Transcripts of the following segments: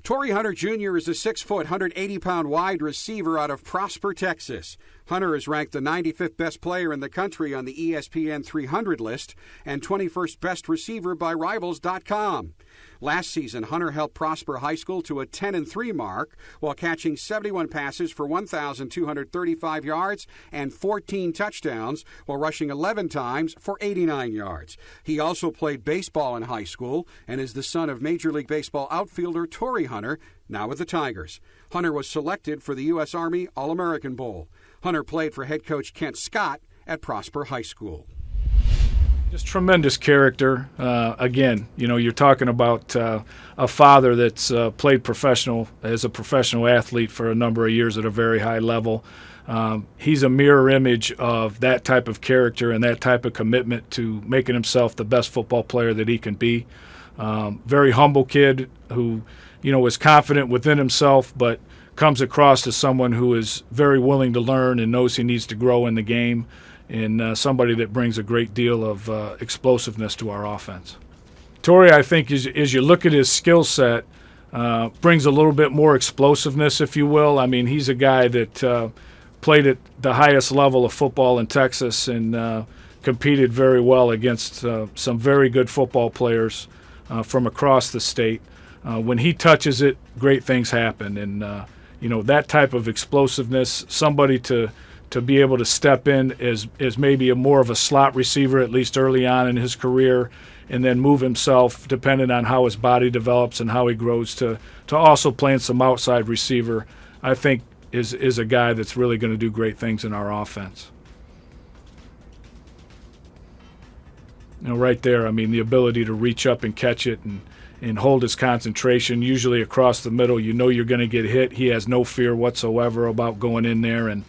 Torri Hunter Jr. is a 6-foot, 180-pound wide receiver out of Prosper, Texas. Hunter is ranked the 95th best player in the country on the ESPN 300 list and 21st best receiver by Rivals.com. Last season, Hunter helped Prosper High School to a 10-3 mark while catching 71 passes for 1,235 yards and 14 touchdowns while rushing 11 times for 89 yards. He also played baseball in high school and is the son of Major League Baseball outfielder Torri Hunter, now with the Tigers. Hunter was selected for the U.S. Army All-American Bowl. Hunter played for head coach Kent Scott at Prosper High School. Just tremendous character. Again, you're talking about a father that's played as a professional athlete for a number of years at a very high level. He's a mirror image of that type of character and that type of commitment to making himself the best football player that he can be. Very humble kid who, is confident within himself, but comes across as someone who is very willing to learn and knows he needs to grow in the game, and somebody that brings a great deal of explosiveness to our offense. Torri, I think, as you look at his skill set, brings a little bit more explosiveness, if you will. I mean, he's a guy that played at the highest level of football in Texas and competed very well against some very good football players from across the state. When he touches it, great things happen. And, that type of explosiveness, somebody to be able to step in as maybe more of a slot receiver, at least early on in his career, and then move himself, depending on how his body develops and how he grows, to also playing some outside receiver, I think is a guy that's really going to do great things in our offense. Right there, I mean, the ability to reach up and catch it and hold his concentration, usually across the middle. You're going to get hit. He has no fear whatsoever about going in there and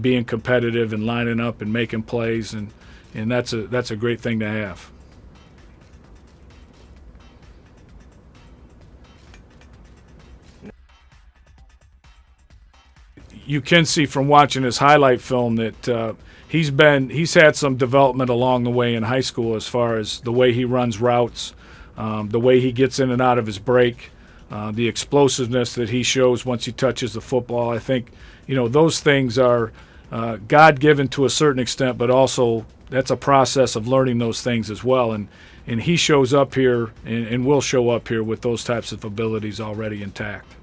being competitive and lining up and making plays, and that's a great thing to have. You can see from watching his highlight film that he's had some development along the way in high school as far as the way he runs routes, the way he gets in and out of his break, the explosiveness that he shows once he touches the football. I think, those things are God-given to a certain extent, but also that's a process of learning those things as well. And he shows up here and will show up here with those types of abilities already intact.